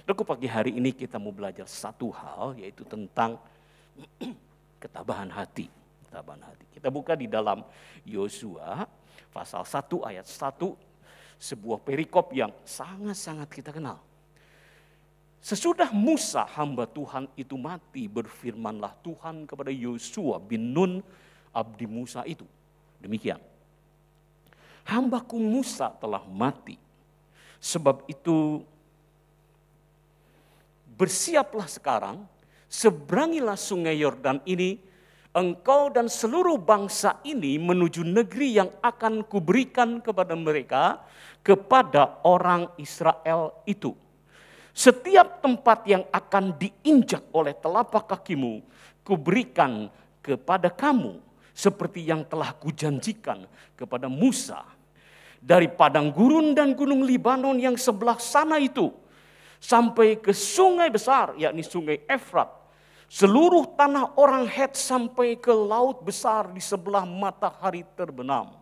Saudaraku, pagi hari ini kita mau belajar satu hal, yaitu tentang ketabahan hati. Ketabahan hati. Kita buka di dalam Yosua pasal 1 ayat 1, sebuah perikop yang sangat-sangat kita kenal. Sesudah Musa hamba Tuhan itu mati, berfirmanlah Tuhan kepada Yosua bin Nun abdi Musa itu. Demikian. Hambaku Musa telah mati. Sebab itu bersiaplah sekarang, seberangilah sungai Yordan ini, engkau dan seluruh bangsa ini menuju negeri yang akan kuberikan kepada mereka, kepada orang Israel itu. Setiap tempat yang akan diinjak oleh telapak kakimu, kuberikan kepada kamu, seperti yang telah kujanjikan kepada Musa. Dari padang gurun dan gunung Libanon yang sebelah sana itu, sampai ke sungai besar, yakni sungai Efrat, seluruh tanah orang Het sampai ke laut besar di sebelah matahari terbenam.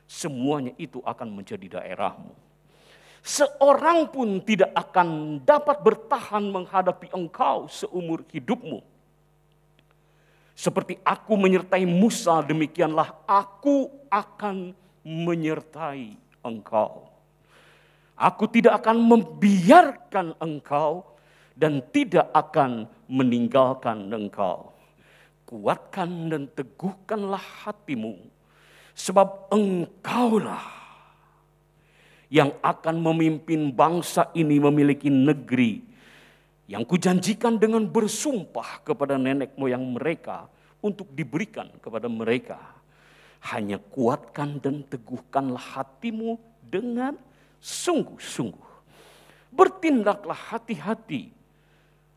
Semuanya itu akan menjadi daerahmu. Seorang pun tidak akan dapat bertahan menghadapi engkau seumur hidupmu. Seperti aku menyertai Musa, demikianlah aku akan menyertai engkau. Aku tidak akan membiarkan engkau dan tidak akan meninggalkan engkau. Kuatkan dan teguhkanlah hatimu, sebab engkaulah yang akan memimpin bangsa ini memiliki negeri yang kujanjikan dengan bersumpah kepada nenek moyang mereka untuk diberikan kepada mereka. Hanya kuatkan dan teguhkanlah hatimu dengan sungguh-sungguh. Bertindaklah hati-hati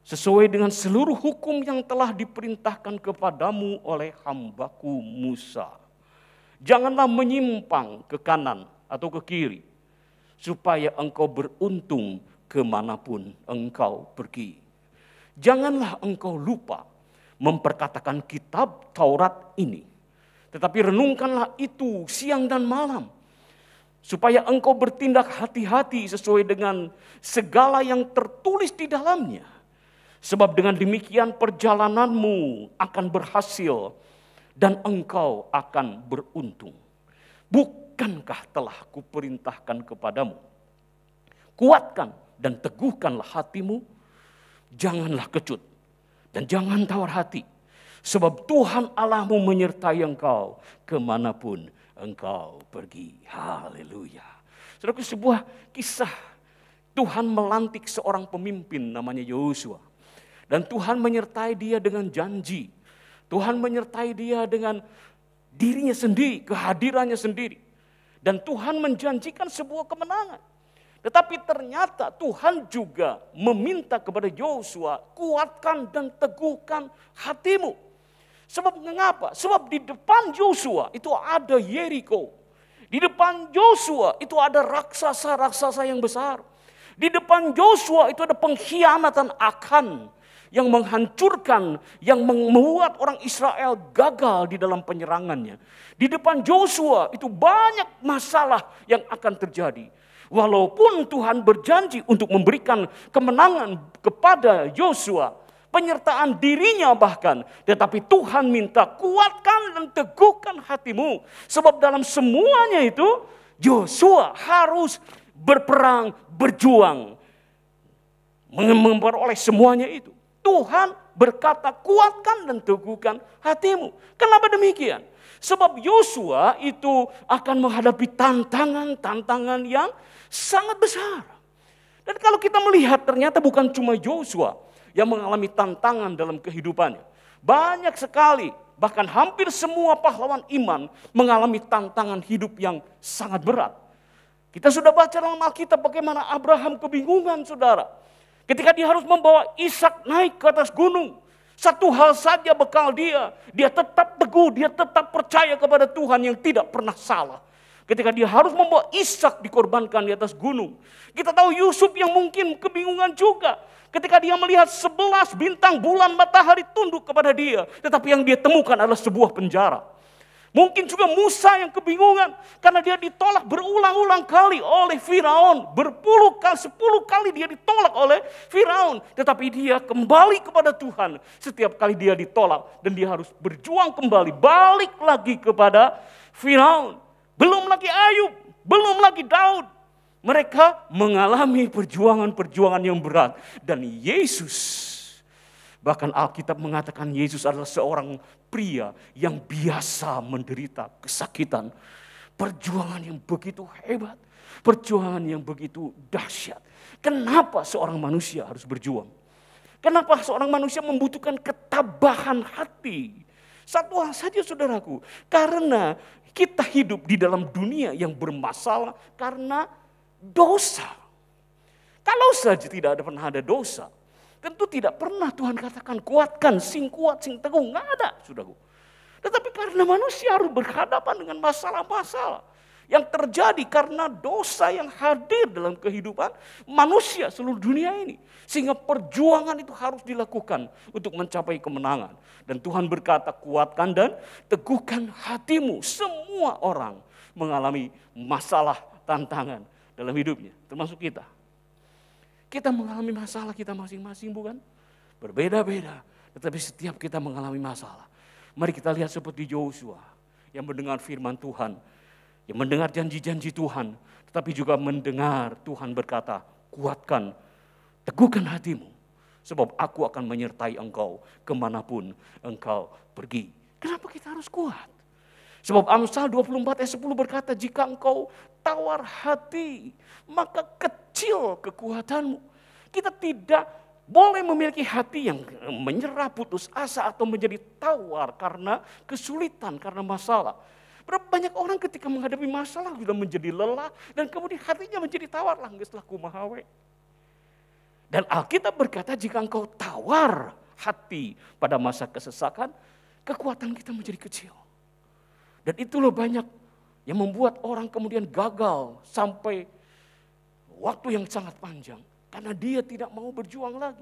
sesuai dengan seluruh hukum yang telah diperintahkan kepadamu oleh hambaku Musa. Janganlah menyimpang ke kanan atau ke kiri, supaya engkau beruntung kemanapun engkau pergi. Janganlah engkau lupa memperkatakan kitab Taurat ini, tetapi renungkanlah itu siang dan malam, supaya engkau bertindak hati-hati sesuai dengan segala yang tertulis di dalamnya. Sebab dengan demikian perjalananmu akan berhasil dan engkau akan beruntung. Bukankah telah kuperintahkan kepadamu? Kuatkan dan teguhkanlah hatimu, janganlah kecut dan jangan tawar hati. Sebab Tuhan Allahmu menyertai engkau kemanapun engkau pergi. Haleluya. Saudaraku, sebuah kisah Tuhan melantik seorang pemimpin namanya Yosua. Dan Tuhan menyertai dia dengan janji. Tuhan menyertai dia dengan dirinya sendiri, kehadirannya sendiri. Dan Tuhan menjanjikan sebuah kemenangan. Tetapi ternyata Tuhan juga meminta kepada Yosua, kuatkan dan teguhkan hatimu. Sebab mengapa? Sebab di depan Yosua itu ada Yeriko. Di depan Yosua itu ada raksasa-raksasa yang besar. Di depan Yosua itu ada pengkhianatan Akan yang menghancurkan, yang membuat orang Israel gagal di dalam penyerangannya. Di depan Yosua itu banyak masalah yang akan terjadi. Walaupun Tuhan berjanji untuk memberikan kemenangan kepada Yosua, penyertaan dirinya bahkan, tetapi Tuhan minta kuatkan dan teguhkan hatimu. Sebab dalam semuanya itu Yosua harus berperang, berjuang, memperoleh semuanya itu. Tuhan berkata kuatkan dan teguhkan hatimu. Kenapa demikian? Sebab Yosua itu akan menghadapi tantangan-tantangan yang sangat besar. Dan kalau kita melihat ternyata bukan cuma Yosua yang mengalami tantangan dalam kehidupannya. Banyak sekali, bahkan hampir semua pahlawan iman mengalami tantangan hidup yang sangat berat. Kita sudah baca dalam Alkitab bagaimana Abraham kebingungan, saudara. Ketika dia harus membawa Ishak naik ke atas gunung. Satu hal saja bekal dia. Dia tetap teguh, dia tetap percaya kepada Tuhan yang tidak pernah salah. Ketika dia harus membawa Ishak dikorbankan di atas gunung. Kita tahu Yusuf yang mungkin kebingungan juga. Ketika dia melihat 11 bintang bulan matahari tunduk kepada dia. Tetapi yang dia temukan adalah sebuah penjara. Mungkin juga Musa yang kebingungan karena dia ditolak berulang-ulang kali oleh Firaun. 10 kali dia ditolak oleh Firaun. Tetapi dia kembali kepada Tuhan setiap kali dia ditolak. Dan dia harus berjuang kembali, balik lagi kepada Firaun. Belum lagi Ayub, belum lagi Daud. Mereka mengalami perjuangan-perjuangan yang berat. Dan Yesus, bahkan Alkitab mengatakan Yesus adalah seorang pria yang biasa menderita kesakitan. Perjuangan yang begitu hebat, perjuangan yang begitu dahsyat. Kenapa seorang manusia harus berjuang? Kenapa seorang manusia membutuhkan ketabahan hati? Satu hal saja saudaraku, karena kita hidup di dalam dunia yang bermasalah karena dosa. Kalau saja tidak pernah ada dosa, tentu tidak pernah Tuhan katakan kuatkan, sing kuat, sing teguh. Nggak ada, saudaraku. Tetapi karena manusia harus berhadapan dengan masalah-masalah yang terjadi karena dosa yang hadir dalam kehidupan manusia seluruh dunia ini. Sehingga perjuangan itu harus dilakukan untuk mencapai kemenangan. Dan Tuhan berkata, kuatkan dan teguhkan hatimu. Semua orang mengalami masalah, tantangan dalam hidupnya, termasuk kita. Kita mengalami masalah kita masing-masing, bukan? Berbeda-beda, tetapi setiap kita mengalami masalah. Mari kita lihat seperti Yosua yang mendengar firman Tuhan, yang mendengar janji-janji Tuhan, tetapi juga mendengar Tuhan berkata, kuatkan, teguhkan hatimu, sebab aku akan menyertai engkau kemanapun engkau pergi. Kenapa kita harus kuat? Sebab Amsal 24 ayat 10 berkata, jika engkau tawar hati, maka kecil kekuatanmu. Kita tidak boleh memiliki hati yang menyerah, putus asa, atau menjadi tawar karena kesulitan, karena masalah. Berapa banyak orang ketika menghadapi masalah sudah menjadi lelah, dan kemudian hatinya menjadi tawar, lah geus lah kumaha we. Dan Alkitab berkata, jika engkau tawar hati pada masa kesesakan, kekuatan kita menjadi kecil. Dan itu loh banyak yang membuat orang kemudian gagal sampai waktu yang sangat panjang. Karena dia tidak mau berjuang lagi.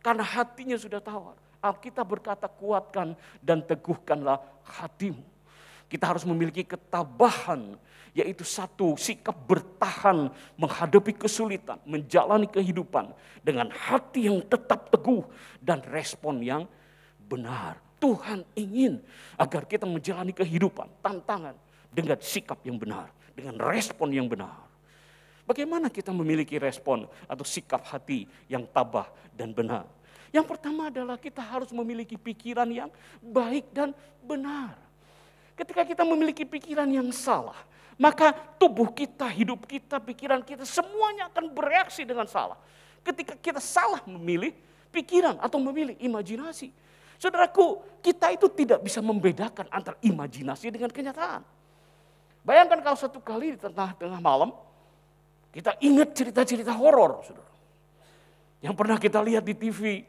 Karena hatinya sudah tawar. Alkitab berkata kuatkan dan teguhkanlah hatimu. Kita harus memiliki ketabahan, yaitu satu sikap bertahan menghadapi kesulitan, menjalani kehidupan dengan hati yang tetap teguh dan respon yang benar. Tuhan ingin agar kita menjalani kehidupan, tantangan dengan sikap yang benar, dengan respon yang benar. Bagaimana kita memiliki respon atau sikap hati yang tabah dan benar? Yang pertama adalah kita harus memiliki pikiran yang baik dan benar. Ketika kita memiliki pikiran yang salah, maka tubuh kita, hidup kita, pikiran kita semuanya akan bereaksi dengan salah. Ketika kita salah memilih pikiran atau memilih imajinasi, saudaraku, kita itu tidak bisa membedakan antara imajinasi dengan kenyataan. Bayangkan kalau satu kali di tengah malam, kita ingat cerita-cerita horor, saudara. Yang pernah kita lihat di TV,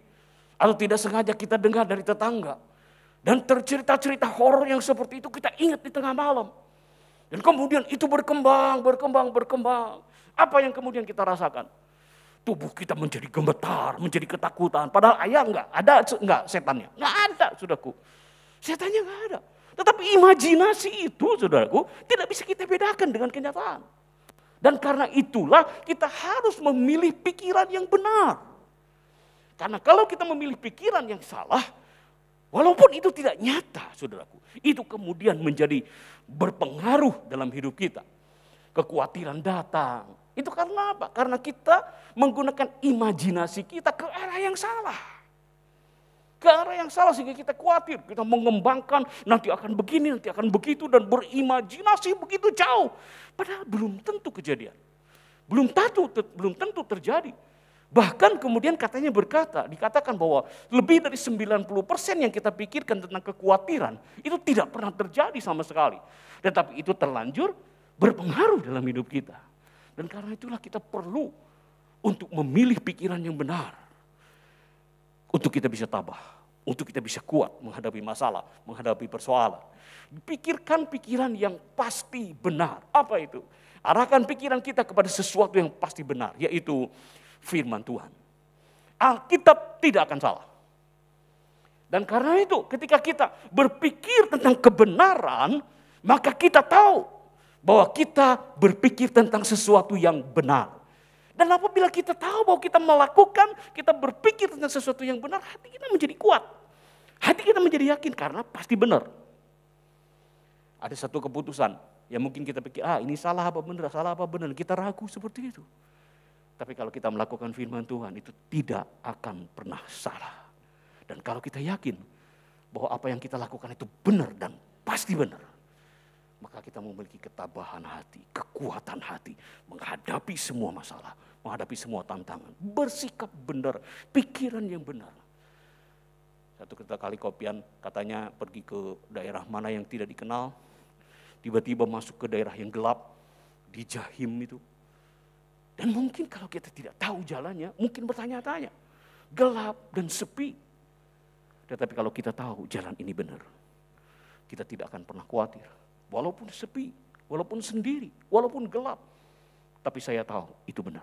atau tidak sengaja kita dengar dari tetangga. Dan cerita-cerita horor yang seperti itu kita ingat di tengah malam. Dan kemudian itu berkembang. Apa yang kemudian kita rasakan? Tubuh kita menjadi gemetar, menjadi ketakutan. Padahal ayah enggak setannya. Enggak ada, saudaraku. Setannya enggak ada. Tetapi imajinasi itu, saudaraku, tidak bisa kita bedakan dengan kenyataan. Dan karena itulah kita harus memilih pikiran yang benar. Karena kalau kita memilih pikiran yang salah, walaupun itu tidak nyata, saudaraku, itu kemudian menjadi berpengaruh dalam hidup kita. Kekhawatiran datang. Itu karena apa? Karena kita menggunakan imajinasi kita ke arah yang salah. Ke arah yang salah sehingga kita khawatir. Kita mengembangkan nanti akan begini, nanti akan begitu. Dan berimajinasi begitu jauh. Padahal belum tentu kejadian. Belum tentu terjadi. Bahkan kemudian katanya dikatakan bahwa lebih dari 90% yang kita pikirkan tentang kekhawatiran itu tidak pernah terjadi sama sekali. Tetapi itu terlanjur berpengaruh dalam hidup kita. Dan karena itulah kita perlu untuk memilih pikiran yang benar. Untuk kita bisa tabah, untuk kita bisa kuat menghadapi masalah, menghadapi persoalan. Pikirkan pikiran yang pasti benar. Apa itu? Arahkan pikiran kita kepada sesuatu yang pasti benar, yaitu firman Tuhan. Alkitab tidak akan salah. Dan karena itu ketika kita berpikir tentang kebenaran, maka kita tahu bahwa kita berpikir tentang sesuatu yang benar. Dan apabila kita tahu bahwa kita melakukan, kita berpikir tentang sesuatu yang benar, hati kita menjadi kuat. Hati kita menjadi yakin karena pasti benar. Ada satu keputusan yang mungkin kita pikir, ini salah apa benar, kita ragu seperti itu. Tapi kalau kita melakukan firman Tuhan itu tidak akan pernah salah. Dan kalau kita yakin bahwa apa yang kita lakukan itu benar dan pasti benar, maka kita memiliki ketabahan hati, kekuatan hati, menghadapi semua masalah, menghadapi semua tantangan, bersikap benar, pikiran yang benar. Satu kali Kopian katanya pergi ke daerah mana yang tidak dikenal, tiba-tiba masuk ke daerah yang gelap, di Jahim itu. Dan mungkin kalau kita tidak tahu jalannya, mungkin bertanya-tanya, gelap dan sepi. Tetapi kalau kita tahu jalan ini benar, kita tidak akan pernah khawatir. Walaupun sepi, walaupun sendiri, walaupun gelap. Tapi saya tahu itu benar.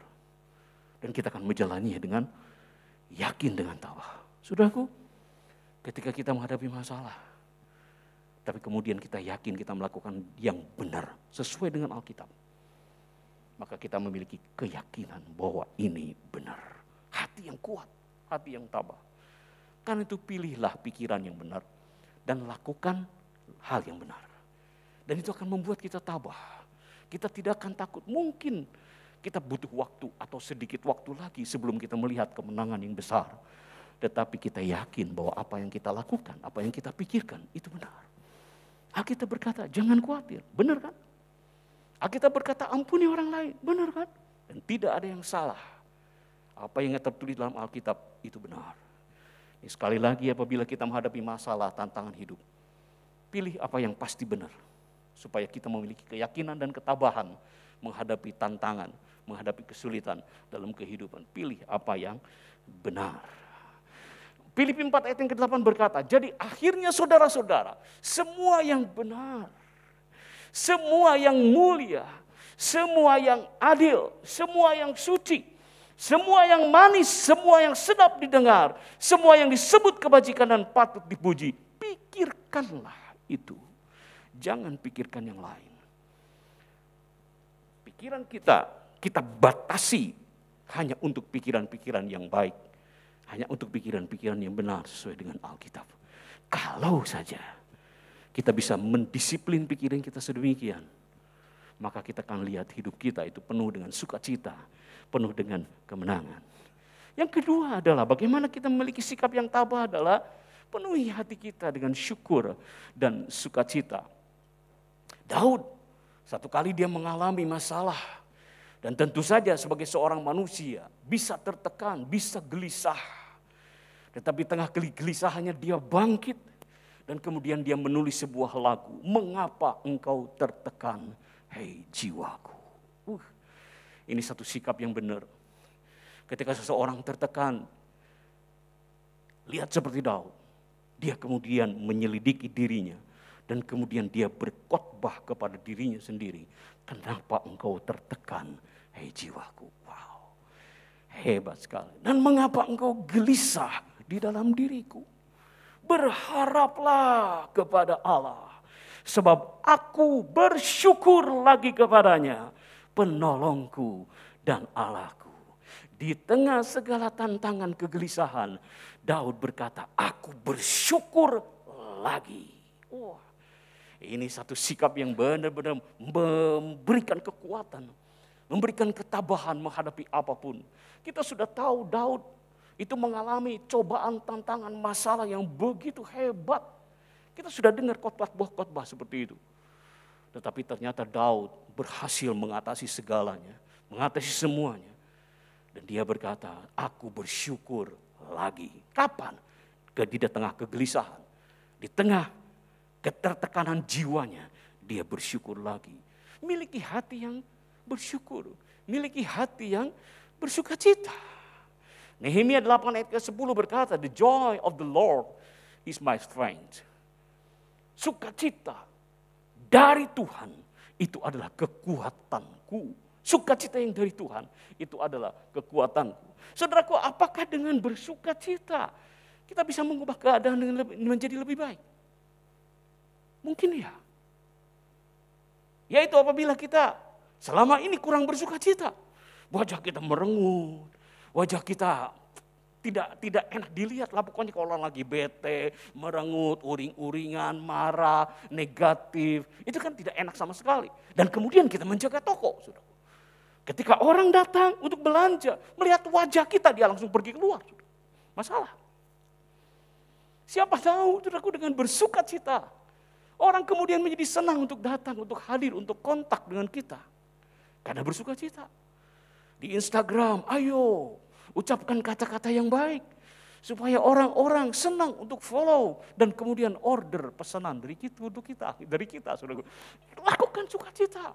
Dan kita akan menjalaninya dengan yakin, dengan tabah. Saudaraku, ketika kita menghadapi masalah, tapi kemudian kita yakin kita melakukan yang benar, sesuai dengan Alkitab, maka kita memiliki keyakinan bahwa ini benar. Hati yang kuat, hati yang tabah. Karena itu pilihlah pikiran yang benar dan lakukan hal yang benar. Dan itu akan membuat kita tabah. Kita tidak akan takut. Mungkin kita butuh waktu atau sedikit waktu lagi sebelum kita melihat kemenangan yang besar. Tetapi kita yakin bahwa apa yang kita lakukan, apa yang kita pikirkan itu benar. Alkitab berkata jangan khawatir, benar kan? Alkitab berkata ampuni orang lain, benar kan? Dan tidak ada yang salah. Apa yang tertulis dalam Alkitab itu benar. Sekali lagi apabila kita menghadapi masalah, tantangan hidup, pilih apa yang pasti benar. Supaya kita memiliki keyakinan dan ketabahan menghadapi tantangan, menghadapi kesulitan dalam kehidupan. Pilih apa yang benar. Filipi 4 ayat yang ke-8 berkata, jadi akhirnya saudara-saudara, semua yang benar, semua yang mulia, semua yang adil, semua yang suci, semua yang manis, semua yang sedap didengar, semua yang disebut kebajikan dan patut dipuji, pikirkanlah itu. Jangan pikirkan yang lain. Pikiran kita batasi hanya untuk pikiran-pikiran yang baik. Hanya untuk pikiran-pikiran yang benar sesuai dengan Alkitab. Kalau saja kita bisa mendisiplin pikiran kita sedemikian, maka kita akan lihat hidup kita itu penuh dengan sukacita, penuh dengan kemenangan. Yang kedua adalah bagaimana kita memiliki sikap yang tabah adalah penuhi hati kita dengan syukur dan sukacita. Daud, satu kali dia mengalami masalah. Dan tentu saja sebagai seorang manusia bisa tertekan, bisa gelisah. Tetapi tengah kegelisahannya dia bangkit. Dan kemudian dia menulis sebuah lagu. Mengapa engkau tertekan, hei jiwaku. Ini satu sikap yang benar. Ketika seseorang tertekan, lihat seperti Daud. Dia kemudian menyelidiki dirinya. Dan kemudian dia berkhotbah kepada dirinya sendiri. Kenapa engkau tertekan, hei jiwaku. Wow, hebat sekali. Dan mengapa engkau gelisah di dalam diriku? Berharaplah kepada Allah. Sebab aku bersyukur lagi kepadanya, penolongku dan Allahku. Di tengah segala tantangan kegelisahan, Daud berkata, aku bersyukur lagi. Wah, ini satu sikap yang benar-benar memberikan kekuatan, memberikan ketabahan menghadapi apapun. Kita sudah tahu Daud itu mengalami cobaan, tantangan, masalah yang begitu hebat. Kita sudah dengar khotbah-khotbah seperti itu. Tetapi ternyata Daud berhasil mengatasi segalanya, mengatasi semuanya. Dan dia berkata, aku bersyukur lagi. Kapan? Di tengah kegelisahan, di tengah ketertekanan jiwanya, dia bersyukur lagi. Miliki hati yang bersyukur, miliki hati yang bersukacita. Nehemia 8 ayat ke-10 berkata, the joy of the Lord is my strength. Sukacita dari Tuhan itu adalah kekuatanku. Sukacita yang dari Tuhan itu adalah kekuatanku. Saudaraku, apakah dengan bersukacita kita bisa mengubah keadaan menjadi lebih baik? Mungkin ya. Yaitu apabila kita selama ini kurang bersukacita, wajah kita merengut, wajah kita tidak enak dilihat lah, pokoknya kalau orang lagi bete, merengut, uring-uringan, marah, negatif, itu kan tidak enak sama sekali. Dan kemudian kita menjaga toko, saudara. Ketika orang datang untuk belanja, melihat wajah kita, dia langsung pergi keluar, saudara. Masalah. Siapa tahu, saudaraku, dengan bersukacita, orang kemudian menjadi senang untuk datang, untuk hadir, untuk kontak dengan kita. Karena bersukacita. Di Instagram, ayo ucapkan kata-kata yang baik. Supaya orang-orang senang untuk follow. Dan kemudian order pesanan dari kita, saudaraku. Lakukan sukacita.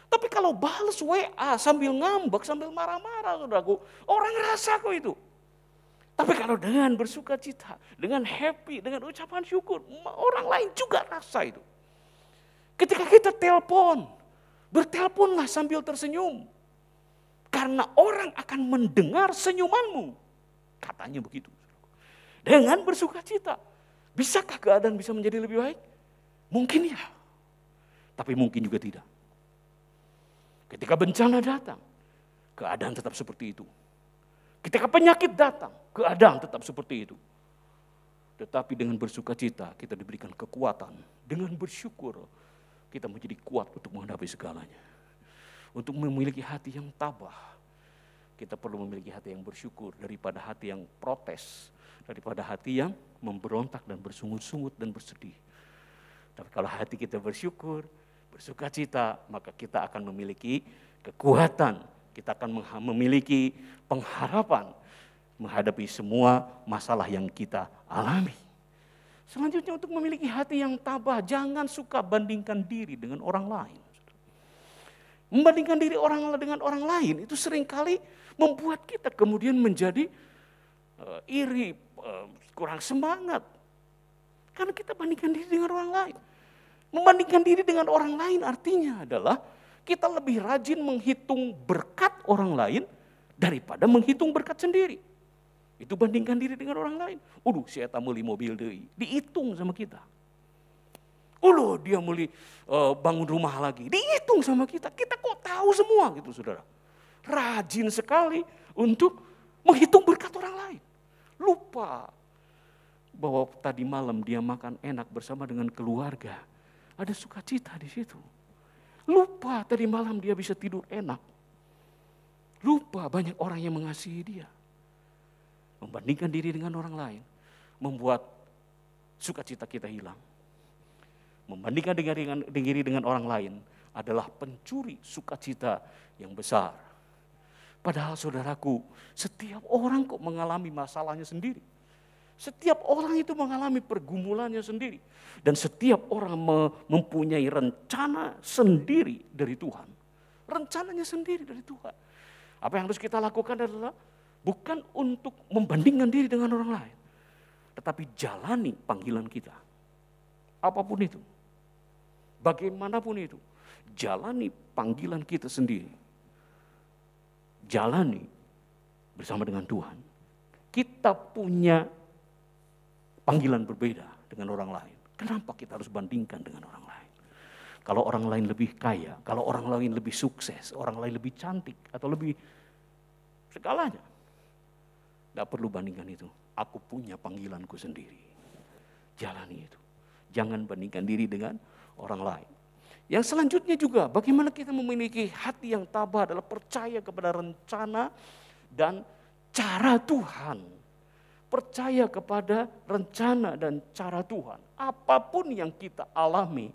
Tapi kalau balas WA sambil ngambek, sambil marah-marah, saudaraku, orang rasa kok itu. Tapi kalau dengan bersukacita, dengan happy, dengan ucapan syukur, orang lain juga rasa itu. Ketika kita telepon, berteleponlah sambil tersenyum. Karena orang akan mendengar senyumanmu. Katanya begitu. Dengan bersukacita. Bisakah keadaan bisa menjadi lebih baik? Mungkin ya. Tapi mungkin juga tidak. Ketika bencana datang, keadaan tetap seperti itu. Ketika penyakit datang, keadaan tetap seperti itu. Tetapi dengan bersukacita kita diberikan kekuatan. Dengan bersyukur kita menjadi kuat untuk menghadapi segalanya. Untuk memiliki hati yang tabah, kita perlu memiliki hati yang bersyukur daripada hati yang protes, daripada hati yang memberontak dan bersungut-sungut dan bersedih. Tapi kalau hati kita bersyukur, bersukacita, maka kita akan memiliki kekuatan, kita akan memiliki pengharapan menghadapi semua masalah yang kita alami. Selanjutnya, untuk memiliki hati yang tabah, jangan suka bandingkan diri dengan orang lain. Membandingkan diri dengan orang lain itu seringkali membuat kita kemudian menjadi iri, kurang semangat. Karena kita bandingkan diri dengan orang lain. Membandingkan diri dengan orang lain artinya adalah kita lebih rajin menghitung berkat orang lain daripada menghitung berkat sendiri. Itu bandingkan diri dengan orang lain. Si eta meuli mobil deui, dihitung sama kita. Dia meuli bangun rumah lagi, dihitung sama kita. Kita kok tahu semua gitu, saudara. Rajin sekali untuk menghitung berkat orang lain. Lupa bahwa tadi malam dia makan enak bersama dengan keluarga. Ada sukacita di situ. Lupa tadi malam dia bisa tidur enak. Lupa banyak orang yang mengasihi dia. Membandingkan diri dengan orang lain membuat sukacita kita hilang. Membandingkan diri dengan orang lain adalah pencuri sukacita yang besar. Padahal saudaraku, setiap orang kok mengalami masalahnya sendiri. Setiap orang itu mengalami pergumulannya sendiri. Dan setiap orang mempunyai rencana sendiri dari Tuhan. Rencananya sendiri dari Tuhan. Apa yang harus kita lakukan adalah bukan untuk membandingkan diri dengan orang lain. Tetapi jalani panggilan kita. Apapun itu. Bagaimanapun itu. Jalani panggilan kita sendiri. Jalani bersama dengan Tuhan. Kita punya panggilan berbeda dengan orang lain. Kenapa kita harus bandingkan dengan orang lain? Kalau orang lain lebih kaya, kalau orang lain lebih sukses, orang lain lebih cantik, atau lebih segalanya. Tidak perlu bandingkan itu. Aku punya panggilanku sendiri. Jalani itu. Jangan bandingkan diri dengan orang lain. Yang selanjutnya juga, bagaimana kita memiliki hati yang tabah adalah percaya kepada rencana dan cara Tuhan. Percaya kepada rencana dan cara Tuhan. Apapun yang kita alami,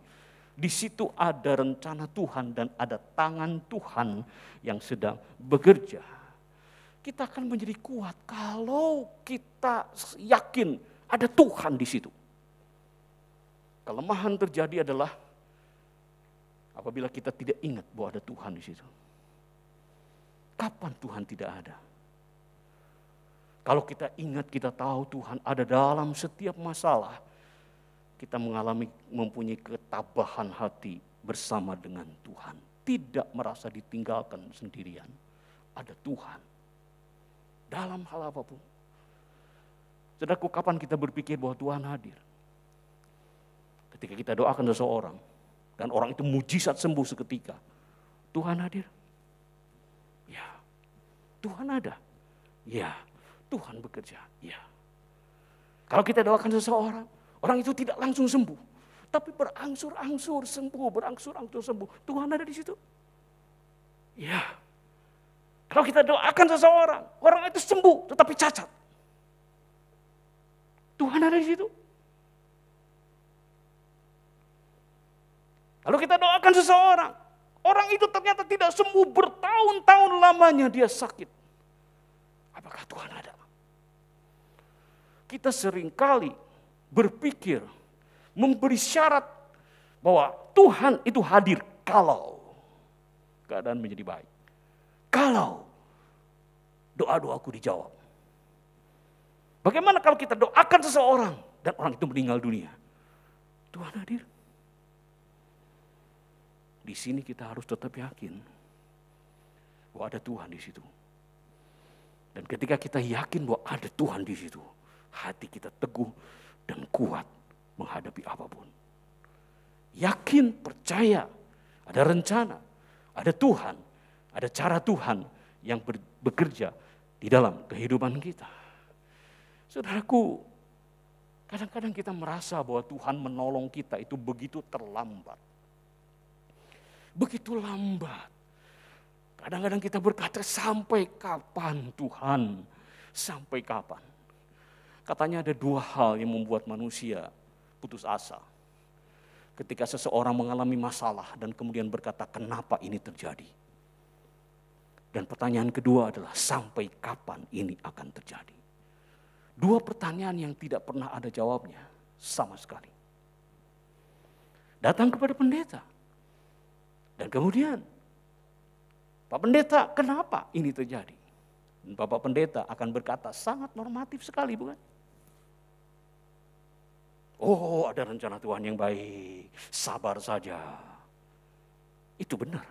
di situ ada rencana Tuhan dan ada tangan Tuhan yang sedang bekerja. Kita akan menjadi kuat kalau kita yakin ada Tuhan di situ. Kelemahan terjadi adalah apabila kita tidak ingat bahwa ada Tuhan di situ. Kapan Tuhan tidak ada? Kalau kita ingat, kita tahu Tuhan ada dalam setiap masalah, kita mempunyai ketabahan hati bersama dengan Tuhan. Tidak merasa ditinggalkan sendirian. Ada Tuhan. Dalam hal apapun. Saudaraku, kapan kita berpikir bahwa Tuhan hadir? Ketika kita doakan seseorang, dan orang itu mujizat sembuh seketika. Tuhan hadir? Ya. Tuhan ada? Ya. Tuhan bekerja? Ya. Kalau kita doakan seseorang, orang itu tidak langsung sembuh. Tapi berangsur-angsur sembuh, berangsur-angsur sembuh. Tuhan ada di situ? Ya. Kalau kita doakan seseorang, orang itu sembuh tetapi cacat. Tuhan ada di situ? Lalu kita doakan seseorang, orang itu ternyata tidak sembuh, bertahun-tahun lamanya dia sakit. Apakah Tuhan ada? Kita seringkali berpikir, memberi syarat bahwa Tuhan itu hadir kalau keadaan menjadi baik. Kalau doa-doaku dijawab. Bagaimana kalau kita doakan seseorang dan orang itu meninggal dunia? Tuhan hadir. Di sini kita harus tetap yakin bahwa ada Tuhan di situ. Dan ketika kita yakin bahwa ada Tuhan di situ, hati kita teguh dan kuat menghadapi apapun. Yakin, percaya, ada rencana, ada Tuhan, ada cara Tuhan yang bekerja di dalam kehidupan kita. Saudaraku, kadang-kadang kita merasa bahwa Tuhan menolong kita itu begitu terlambat. Begitu lambat. Kadang-kadang kita berkata, sampai kapan Tuhan? Sampai kapan? Katanya ada dua hal yang membuat manusia putus asa. Ketika seseorang mengalami masalah dan kemudian berkata, kenapa ini terjadi? Dan pertanyaan kedua adalah, sampai kapan ini akan terjadi? Dua pertanyaan yang tidak pernah ada jawabnya sama sekali. Datang kepada pendeta. Dan kemudian, Pak Pendeta, kenapa ini terjadi? Dan Bapak Pendeta akan berkata, sangat normatif sekali, bukan? Oh, ada rencana Tuhan yang baik, sabar saja. Itu benar.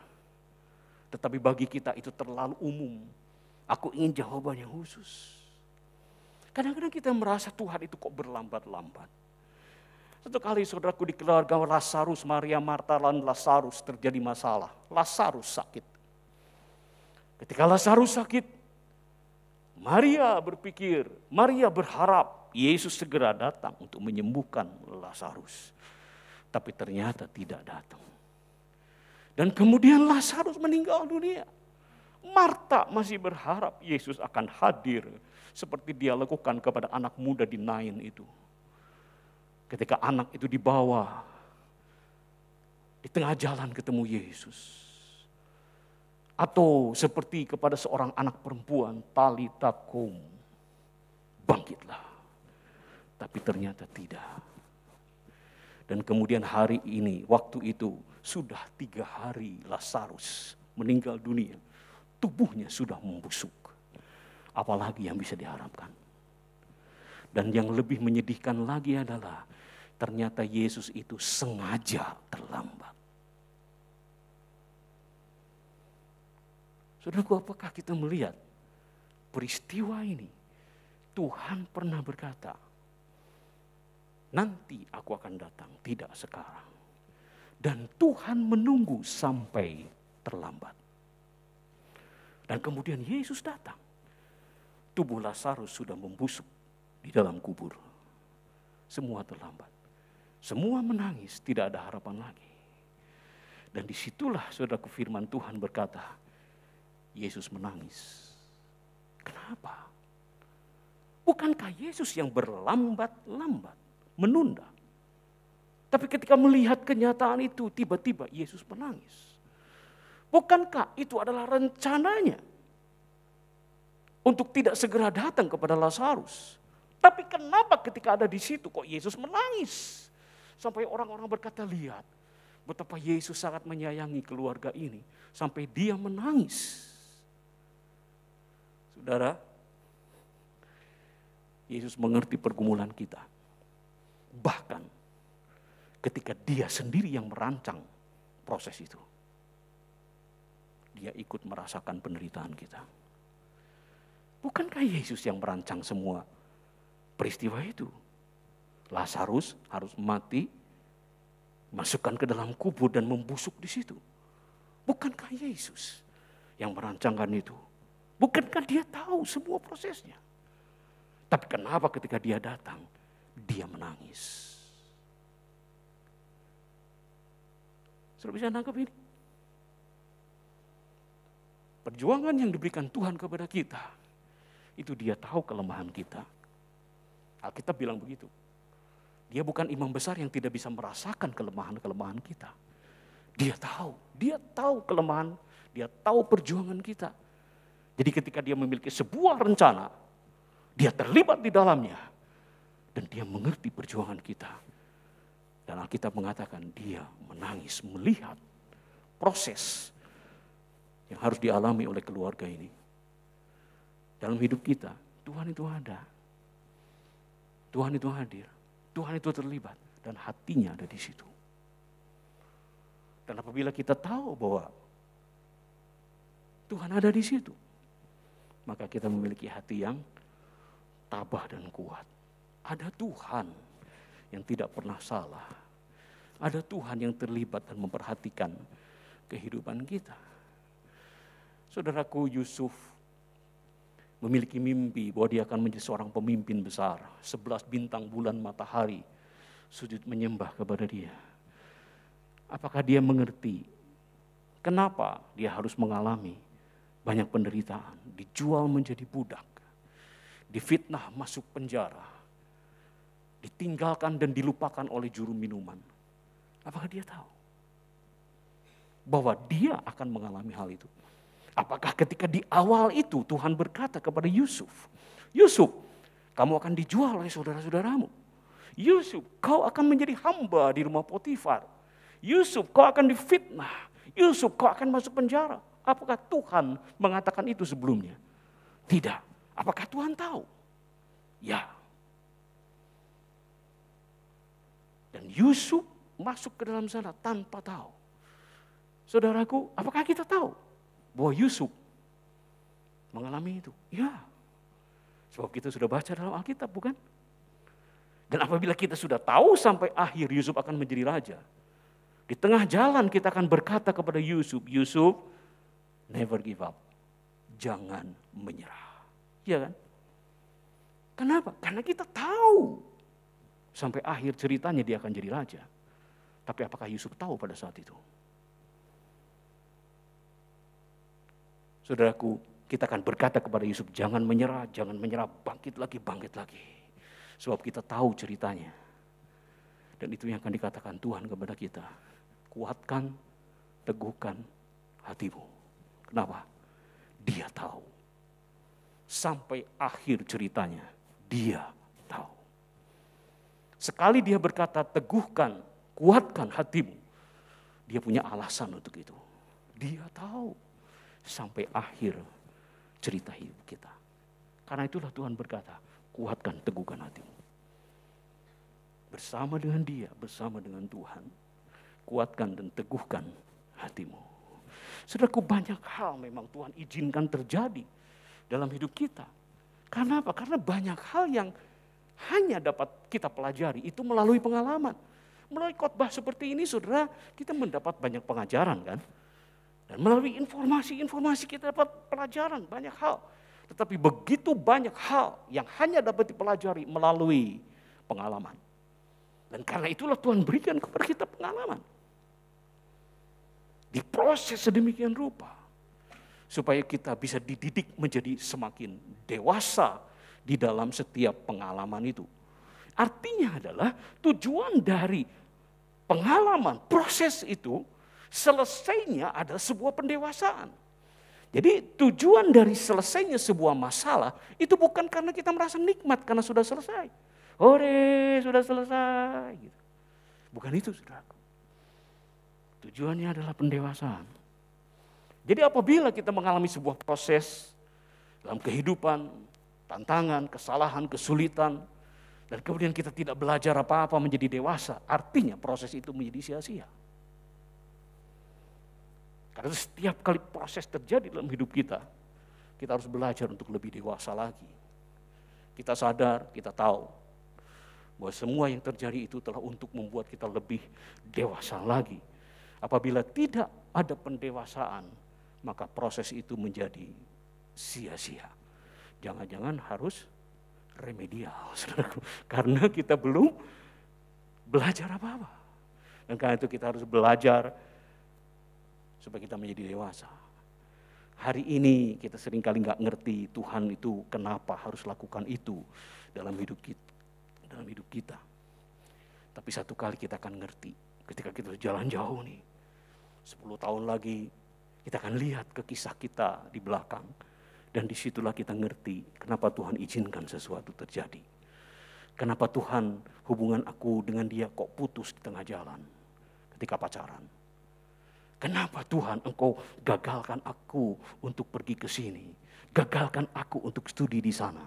Tetapi bagi kita itu terlalu umum. Aku ingin jawaban yang khusus. Kadang-kadang kita merasa Tuhan itu kok berlambat-lambat. Satu kali saudaraku di keluarga Lazarus, Maria, Marta, dan Lazarus terjadi masalah. Lazarus sakit. Ketika Lazarus sakit, Maria berpikir, Maria berharap Yesus segera datang untuk menyembuhkan Lazarus. Tapi ternyata tidak datang. Dan kemudian Lazarus meninggal dunia. Marta masih berharap Yesus akan hadir seperti dia lakukan kepada anak muda di Nain itu. Ketika anak itu dibawa di tengah jalan ketemu Yesus. Atau seperti kepada seorang anak perempuan, Talita kum, bangkitlah. Tapi ternyata tidak. Dan kemudian hari ini, waktu itu sudah 3 hari Lazarus meninggal dunia. Tubuhnya sudah membusuk. Apalagi yang bisa diharapkan. Dan yang lebih menyedihkan lagi adalah ternyata Yesus itu sengaja terlambat. Saudaraku, apakah kita melihat peristiwa ini? Tuhan pernah berkata, nanti aku akan datang, tidak sekarang. Dan Tuhan menunggu sampai terlambat. Dan kemudian Yesus datang. Tubuh Lazarus sudah membusuk di dalam kubur. Semua terlambat. Semua menangis, tidak ada harapan lagi. Dan disitulah saudaraku firman Tuhan berkata, Yesus menangis. Kenapa? Bukankah Yesus yang berlambat-lambat, menunda? Tapi ketika melihat kenyataan itu, tiba-tiba Yesus menangis. Bukankah itu adalah rencananya? Untuk tidak segera datang kepada Lazarus. Tapi kenapa ketika ada di situ kok Yesus menangis? Sampai orang-orang berkata, lihat betapa Yesus sangat menyayangi keluarga ini. Sampai dia menangis. Saudara, Yesus mengerti pergumulan kita. Bahkan ketika dia sendiri yang merancang proses itu. Dia ikut merasakan penderitaan kita. Bukankah Yesus yang merancang semua peristiwa itu. Lazarus harus mati, masukkan ke dalam kubur dan membusuk di situ. Bukankah Yesus yang merancangkan itu? Bukankah dia tahu semua prosesnya? Tapi kenapa ketika dia datang, dia menangis? Sudah bisa nangkep ini? Perjuangan yang diberikan Tuhan kepada kita, itu dia tahu kelemahan kita. Alkitab bilang begitu. Dia bukan imam besar yang tidak bisa merasakan kelemahan-kelemahan kita. Dia tahu kelemahan, dia tahu perjuangan kita. Jadi ketika dia memiliki sebuah rencana, dia terlibat di dalamnya. Dan dia mengerti perjuangan kita. Dan Alkitab mengatakan dia menangis melihat proses yang harus dialami oleh keluarga ini. Dalam hidup kita, Tuhan itu ada. Tuhan itu hadir. Tuhan itu terlibat. Dan hatinya ada di situ. Dan apabila kita tahu bahwa Tuhan ada di situ, maka kita memiliki hati yang tabah dan kuat. Ada Tuhan yang tidak pernah salah. Ada Tuhan yang terlibat dan memperhatikan kehidupan kita. Saudaraku, Yusuf memiliki mimpi bahwa dia akan menjadi seorang pemimpin besar. 11 bintang, bulan, matahari sujud menyembah kepada dia. Apakah dia mengerti kenapa dia harus mengalami banyak penderitaan, dijual menjadi budak, difitnah masuk penjara, ditinggalkan dan dilupakan oleh juru minuman? Apakah dia tahu bahwa dia akan mengalami hal itu? Apakah ketika di awal itu Tuhan berkata kepada Yusuf, Yusuf, kamu akan dijual oleh saudara-saudaramu. Yusuf, kau akan menjadi hamba di rumah Potifar. Yusuf, kau akan difitnah. Yusuf, kau akan masuk penjara. Apakah Tuhan mengatakan itu sebelumnya? Tidak. Apakah Tuhan tahu? Ya. Dan Yusuf masuk ke dalam sana tanpa tahu. Saudaraku, apakah kita tahu bahwa Yusuf mengalami itu? Ya. Sebab kita sudah baca dalam Alkitab, bukan? Dan apabila kita sudah tahu sampai akhir Yusuf akan menjadi raja, di tengah jalan kita akan berkata kepada Yusuf, Yusuf, never give up. Jangan menyerah. Iya kan? Kenapa? Karena kita tahu sampai akhir ceritanya dia akan jadi raja. Tapi apakah Yusuf tahu pada saat itu? Saudaraku, kita akan berkata kepada Yusuf, jangan menyerah, bangkit lagi. Sebab kita tahu ceritanya. Dan itu yang akan dikatakan Tuhan kepada kita. Kuatkan, teguhkan hatimu. Kenapa? Dia tahu. Sampai akhir ceritanya, dia tahu. Sekali dia berkata, teguhkan, kuatkan hatimu. Dia punya alasan untuk itu. Dia tahu. Sampai akhir cerita hidup kita. Karena itulah Tuhan berkata, kuatkan, teguhkan hatimu. Bersama dengan dia, bersama dengan Tuhan. Kuatkan dan teguhkan hatimu. Saudaraku, banyak hal memang Tuhan izinkan terjadi dalam hidup kita. Karena apa? Karena banyak hal yang hanya dapat kita pelajari itu melalui pengalaman. Melalui khotbah seperti ini, saudara, kita mendapat banyak pengajaran kan. Dan melalui informasi kita dapat pelajaran banyak hal. Tetapi begitu banyak hal yang hanya dapat dipelajari melalui pengalaman. Dan karena itulah Tuhan berikan kepada kita pengalaman. Diproses sedemikian rupa. Supaya kita bisa dididik menjadi semakin dewasa di dalam setiap pengalaman itu. Artinya adalah tujuan dari pengalaman, proses itu, selesainya adalah sebuah pendewasaan. Jadi tujuan dari selesainya sebuah masalah itu bukan karena kita merasa nikmat karena sudah selesai. Hore, sudah selesai. Gitu. Bukan itu, saudaraku. Tujuannya adalah pendewasaan. Jadi apabila kita mengalami sebuah proses dalam kehidupan, tantangan, kesalahan, kesulitan, dan kemudian kita tidak belajar apa-apa menjadi dewasa, artinya proses itu menjadi sia-sia. Karena setiap kali proses terjadi dalam hidup kita harus belajar untuk lebih dewasa lagi. Kita sadar, kita tahu bahwa semua yang terjadi itu telah untuk membuat kita lebih dewasa lagi. Apabila tidak ada pendewasaan, maka proses itu menjadi sia-sia. Jangan-jangan harus remedial, saudaraku, karena kita belum belajar apa-apa. Dan karena itu kita harus belajar supaya kita menjadi dewasa. Hari ini kita seringkali nggak ngerti Tuhan itu kenapa harus lakukan itu dalam hidup kita. Tapi satu kali kita akan ngerti ketika kita jalan jauh nih. 10 tahun lagi kita akan lihat ke kisah kita di belakang. Dan disitulah kita ngerti kenapa Tuhan izinkan sesuatu terjadi. Kenapa Tuhan hubungan aku dengan dia kok putus di tengah jalan ketika pacaran. Kenapa Tuhan engkau gagalkan aku untuk pergi ke sini. Gagalkan aku untuk studi di sana.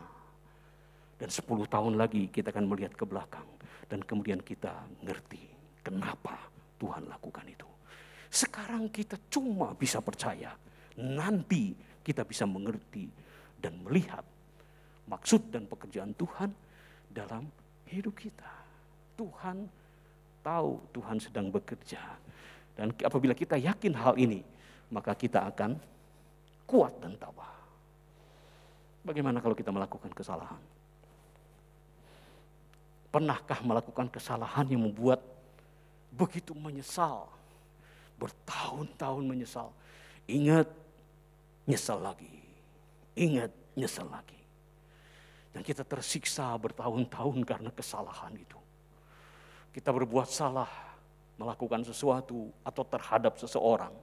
Dan 10 tahun lagi kita akan melihat ke belakang. Dan kemudian kita ngerti kenapa Tuhan lakukan itu. Sekarang kita cuma bisa percaya. Nanti kita bisa mengerti dan melihat maksud dan pekerjaan Tuhan dalam hidup kita. Tuhan tahu Tuhan sedang bekerja. Dan apabila kita yakin hal ini, maka kita akan kuat dan tabah. Bagaimana kalau kita melakukan kesalahan? Pernahkah melakukan kesalahan yang membuat begitu menyesal? Bertahun-tahun menyesal. Ingat, nyesal lagi. Ingat, nyesal lagi. Dan kita tersiksa bertahun-tahun karena kesalahan itu. Kita berbuat salah, melakukan sesuatu atau terhadap seseorang.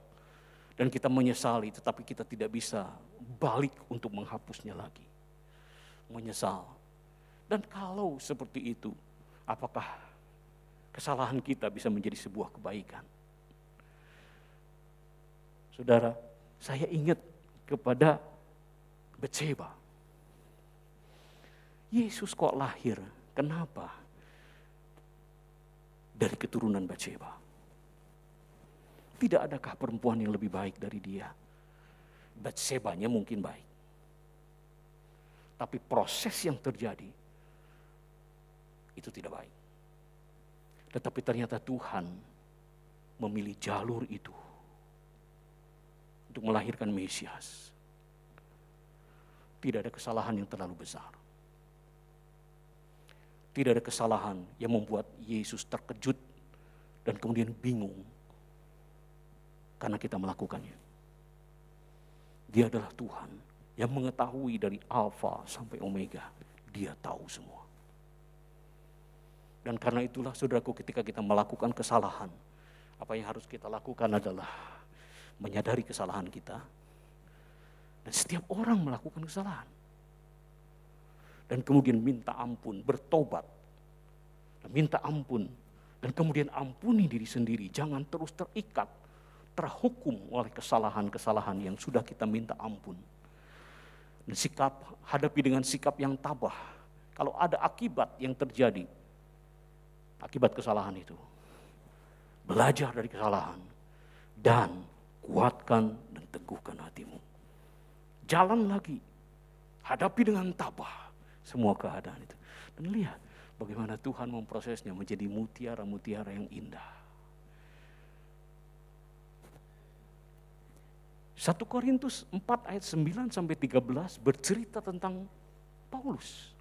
Dan kita menyesali, tetapi kita tidak bisa balik untuk menghapusnya lagi. Menyesal. Dan kalau seperti itu, apakah kesalahan kita bisa menjadi sebuah kebaikan? Saudara, saya ingat kepada Batseba. Yesus kok lahir? Kenapa? Dari keturunan Batseba. Tidak adakah perempuan yang lebih baik dari dia? Batsebanya mungkin baik. Tapi proses yang terjadi itu tidak baik. Tetapi ternyata Tuhan memilih jalur itu untuk melahirkan Mesias. Tidak ada kesalahan yang terlalu besar. Tidak ada kesalahan yang membuat Yesus terkejut dan kemudian bingung karena kita melakukannya. Dia adalah Tuhan yang mengetahui dari Alfa sampai Omega. Dia tahu semua. Dan karena itulah saudaraku, ketika kita melakukan kesalahan, apa yang harus kita lakukan adalah menyadari kesalahan kita. Dan setiap orang melakukan kesalahan. Dan kemudian minta ampun, bertobat, minta ampun, dan kemudian ampuni diri sendiri. Jangan terus terikat, terhukum oleh kesalahan-kesalahan yang sudah kita minta ampun. Dan hadapi dengan sikap yang tabah. Kalau ada akibat yang terjadi, akibat kesalahan itu, belajar dari kesalahan, dan kuatkan dan teguhkan hatimu. Jalan lagi, hadapi dengan tabah semua keadaan itu. Dan lihat bagaimana Tuhan memprosesnya menjadi mutiara-mutiara yang indah. 1 Korintus 4 ayat 9 sampai 13 bercerita tentang Paulus.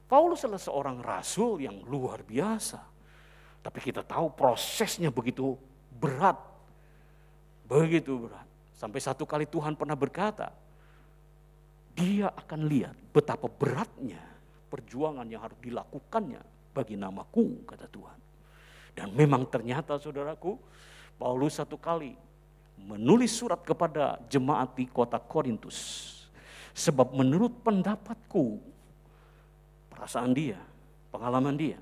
Paulus adalah seorang rasul yang luar biasa. Tapi kita tahu prosesnya begitu berat. Begitu berat. Sampai satu kali Tuhan pernah berkata, dia akan lihat betapa beratnya perjuangan yang harus dilakukannya bagi namaku, kata Tuhan. Dan memang ternyata saudaraku, Paulus satu kali menulis surat kepada jemaat di kota Korintus. Sebab menurut pendapatku, perasaan dia, pengalaman dia,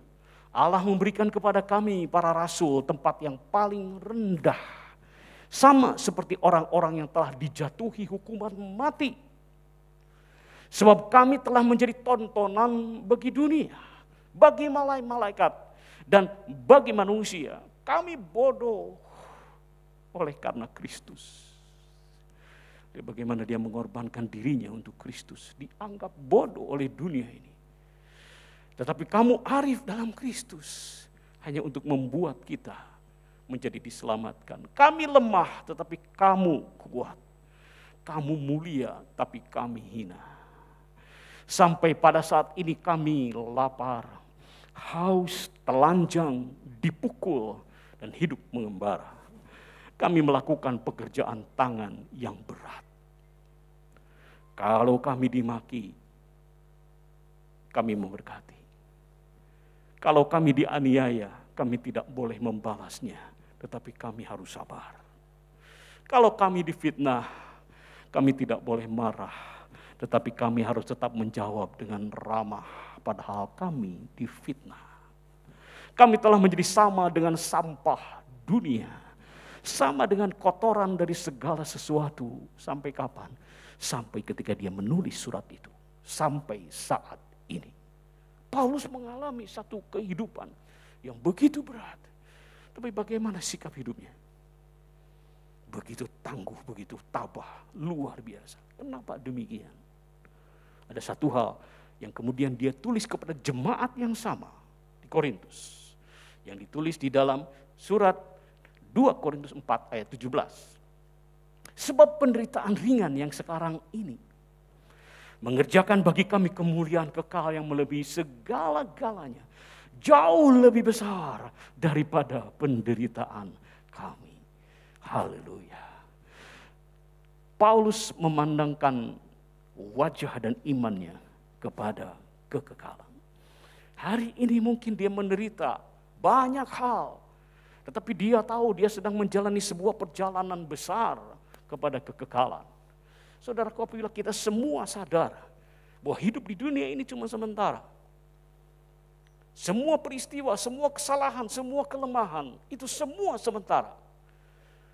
Allah memberikan kepada kami para rasul tempat yang paling rendah. Sama seperti orang-orang yang telah dijatuhi hukuman mati. Sebab kami telah menjadi tontonan bagi dunia, bagi malaikat, dan bagi manusia. Kami bodoh oleh karena Kristus. Bagaimana dia mengorbankan dirinya untuk Kristus. Dianggap bodoh oleh dunia ini. Tetapi kamu arif dalam Kristus. Hanya untuk membuat kita menjadi diselamatkan. Kami lemah tetapi kamu kuat. Kamu mulia tapi kami hina. Sampai pada saat ini kami lapar, haus, telanjang, dipukul, dan hidup mengembara. Kami melakukan pekerjaan tangan yang berat. Kalau kami dimaki, kami memberkati. Kalau kami dianiaya, kami tidak boleh membalasnya, tetapi kami harus sabar. Kalau kami difitnah, kami tidak boleh marah, tetapi kami harus tetap menjawab dengan ramah, padahal kami difitnah. Kami telah menjadi sama dengan sampah dunia, sama dengan kotoran dari segala sesuatu. Sampai kapan? Sampai ketika dia menulis surat itu. Sampai saat ini. Paulus mengalami satu kehidupan yang begitu berat. Tapi bagaimana sikap hidupnya? Begitu tangguh, begitu tabah, luar biasa. Kenapa demikian? Ada satu hal yang kemudian dia tulis kepada jemaat yang sama di Korintus. Yang ditulis di dalam surat 2 Korintus 4 ayat 17. Sebab penderitaan ringan yang sekarang ini mengerjakan bagi kami kemuliaan kekal yang melebihi segala-galanya. Jauh lebih besar daripada penderitaan kami. Haleluya. Paulus memandangkan wajah dan imannya kepada kekekalan. Hari ini mungkin dia menderita banyak hal. Tetapi dia tahu dia sedang menjalani sebuah perjalanan besar kepada kekekalan. Saudaraku, apabila kita semua sadar bahwa hidup di dunia ini cuma sementara. Semua peristiwa, semua kesalahan, semua kelemahan, itu semua sementara.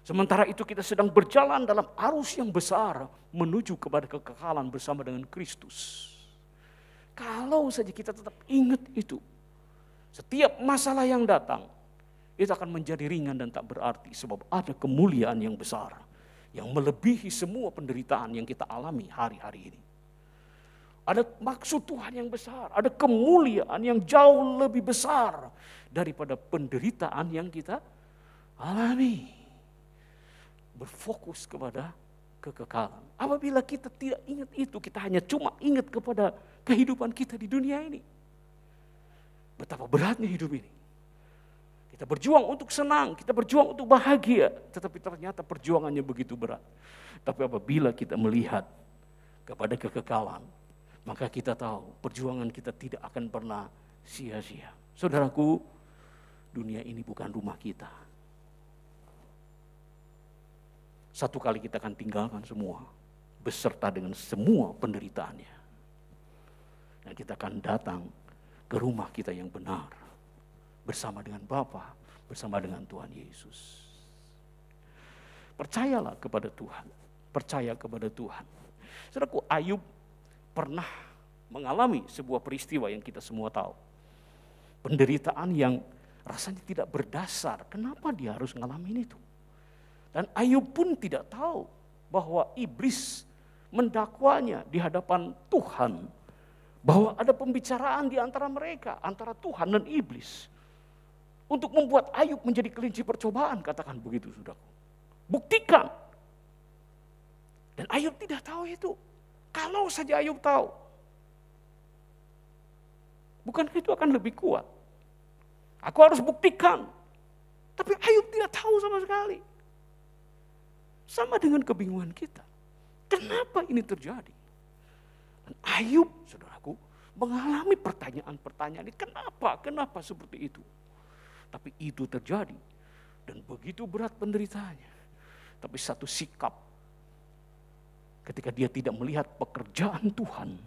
Sementara itu kita sedang berjalan dalam arus yang besar menuju kepada kekekalan bersama dengan Kristus. Kalau saja kita tetap ingat itu, setiap masalah yang datang, itu akan menjadi ringan dan tak berarti. Sebab ada kemuliaan yang besar, yang melebihi semua penderitaan yang kita alami hari-hari ini. Ada maksud Tuhan yang besar, ada kemuliaan yang jauh lebih besar daripada penderitaan yang kita alami. Berfokus kepada kekekalan. Apabila kita tidak ingat itu, kita hanya cuma ingat kepada kehidupan kita di dunia ini. Betapa beratnya hidup ini. Kita berjuang untuk senang, kita berjuang untuk bahagia, tetapi ternyata perjuangannya begitu berat. Tapi apabila kita melihat kepada kekekalan, maka kita tahu perjuangan kita tidak akan pernah sia-sia. Saudaraku, dunia ini bukan rumah kita. Satu kali kita akan tinggalkan semua, beserta dengan semua penderitaannya. Dan kita akan datang ke rumah kita yang benar, bersama dengan Bapa, bersama dengan Tuhan Yesus. Percayalah kepada Tuhan, percaya kepada Tuhan. Saudaraku, Ayub pernah mengalami sebuah peristiwa yang kita semua tahu. Penderitaan yang rasanya tidak berdasar, kenapa dia harus ngalamin itu? Dan Ayub pun tidak tahu bahwa iblis mendakwanya di hadapan Tuhan. Bahwa ada pembicaraan di antara mereka, antara Tuhan dan iblis. Untuk membuat Ayub menjadi kelinci percobaan, katakan begitu saudaraku. Buktikan. Dan Ayub tidak tahu itu. Kalau saja Ayub tahu. Bukankah itu akan lebih kuat? Aku harus buktikan. Tapi Ayub tidak tahu sama sekali. Sama dengan kebingungan kita. Kenapa ini terjadi? Dan Ayub, saudaraku, mengalami pertanyaan-pertanyaan ini. Kenapa seperti itu? Tapi itu terjadi. Dan begitu berat penderitaannya. Tapi satu sikap. Ketika dia tidak melihat pekerjaan Tuhan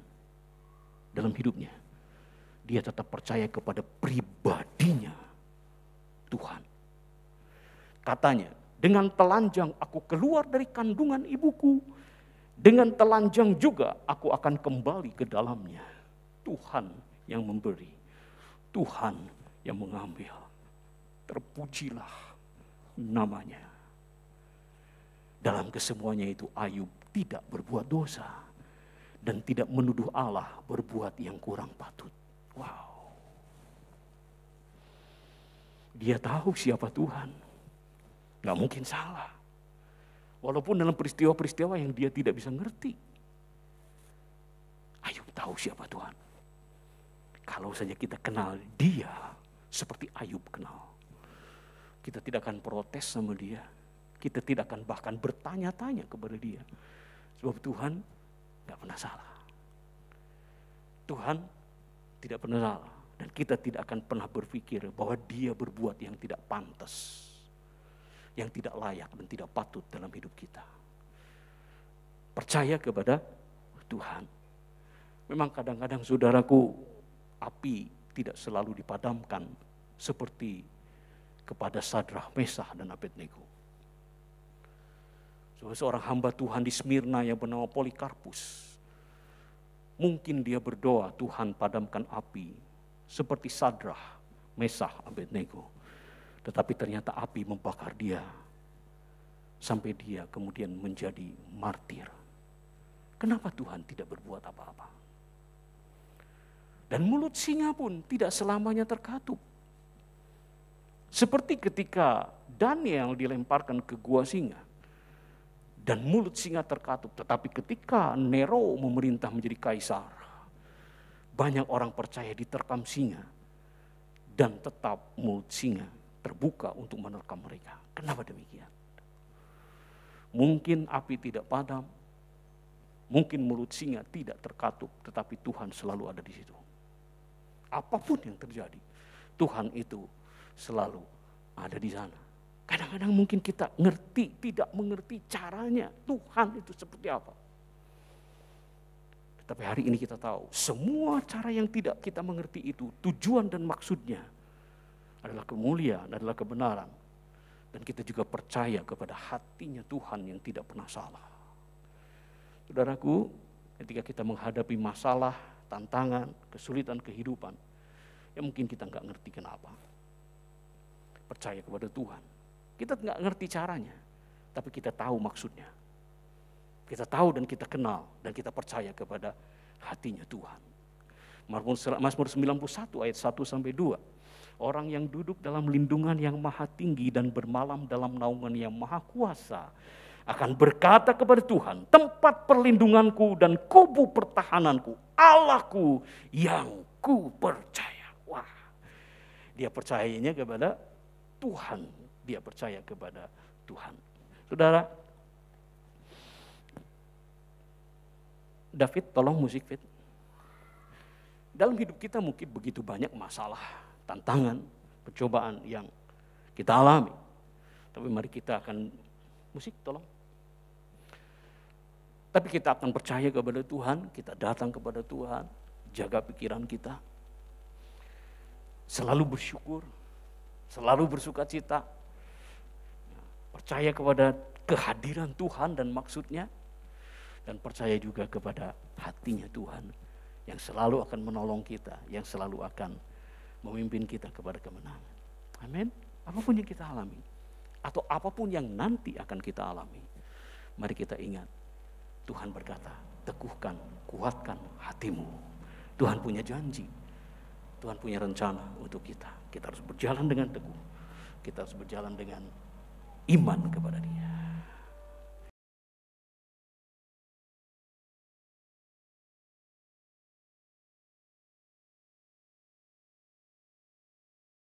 dalam hidupnya. Dia tetap percaya kepada pribadinya Tuhan. Katanya, dengan telanjang aku keluar dari kandungan ibuku. Dengan telanjang juga aku akan kembali ke dalamnya. Tuhan yang memberi. Tuhan yang mengambil. Terpujilah namanya. Dalam kesemuanya itu Ayub tidak berbuat dosa dan tidak menuduh Allah berbuat yang kurang patut. Wow. Dia tahu siapa Tuhan. Gak mungkin salah. Walaupun dalam peristiwa-peristiwa yang dia tidak bisa ngerti. Ayub tahu siapa Tuhan. Kalau saja kita kenal dia seperti Ayub kenal, kita tidak akan protes sama dia. Kita tidak akan bahkan bertanya-tanya kepada dia. Sebab Tuhan gak pernah salah. Tuhan tidak pernah salah. Dan kita tidak akan pernah berpikir bahwa dia berbuat yang tidak pantas, yang tidak layak dan tidak patut dalam hidup kita. Percaya kepada Tuhan. Memang kadang-kadang saudaraku, api tidak selalu dipadamkan seperti kepada Sadrah, Mesah, dan Abednego. Seorang hamba Tuhan di Smyrna yang bernama Polikarpus, mungkin dia berdoa, Tuhan padamkan api seperti Sadrah, Mesah, Abednego. Tetapi ternyata api membakar dia sampai dia kemudian menjadi martir. Kenapa Tuhan tidak berbuat apa-apa? Dan mulut singa pun tidak selamanya terkatup. Seperti ketika Daniel dilemparkan ke gua singa dan mulut singa terkatup. Tetapi ketika Nero memerintah menjadi kaisar, banyak orang percaya diterkam singa dan tetap mulut singa terbuka untuk menerkam mereka. Kenapa demikian? Mungkin api tidak padam, mungkin mulut singa tidak terkatup, tetapi Tuhan selalu ada di situ. Apapun yang terjadi, Tuhan itu selalu ada di sana. Kadang-kadang mungkin kita tidak mengerti caranya Tuhan itu seperti apa. Tetapi hari ini kita tahu, semua cara yang tidak kita mengerti itu, tujuan dan maksudnya adalah kemuliaan, adalah kebenaran. Dan kita juga percaya kepada hatinya Tuhan yang tidak pernah salah. Saudaraku, ketika kita menghadapi masalah, tantangan, kesulitan kehidupan, ya mungkin kita nggak ngerti kenapa. Percaya kepada Tuhan. Kita nggak ngerti caranya, tapi kita tahu maksudnya. Kita tahu dan kita kenal dan kita percaya kepada hatinya Tuhan. Mazmur 91 ayat 1-2. Orang yang duduk dalam lindungan yang maha tinggi dan bermalam dalam naungan yang maha kuasa akan berkata kepada Tuhan, tempat perlindunganku dan kubu pertahananku, Allahku yang ku percaya. Wah, dia percayanya kepada Tuhan. Dia percaya kepada Tuhan. Saudara, David, tolong musik Fit. Dalam hidup kita mungkin begitu banyak masalah, tantangan, percobaan yang kita alami. Tapi mari kita akan, musik tolong. Tapi kita akan percaya kepada Tuhan, kita datang kepada Tuhan, jaga pikiran kita. Selalu bersyukur, selalu bersukacita. Percaya kepada kehadiran Tuhan dan maksudnya. Dan percaya juga kepada hatinya Tuhan yang selalu akan menolong kita, yang selalu akan memimpin kita kepada kemenangan. Amin. Apapun yang kita alami, atau apapun yang nanti akan kita alami, mari kita ingat, Tuhan berkata, teguhkan, kuatkan hatimu. Tuhan punya janji, Tuhan punya rencana untuk kita. Kita harus berjalan dengan teguh, kita harus berjalan dengan iman kepada Dia.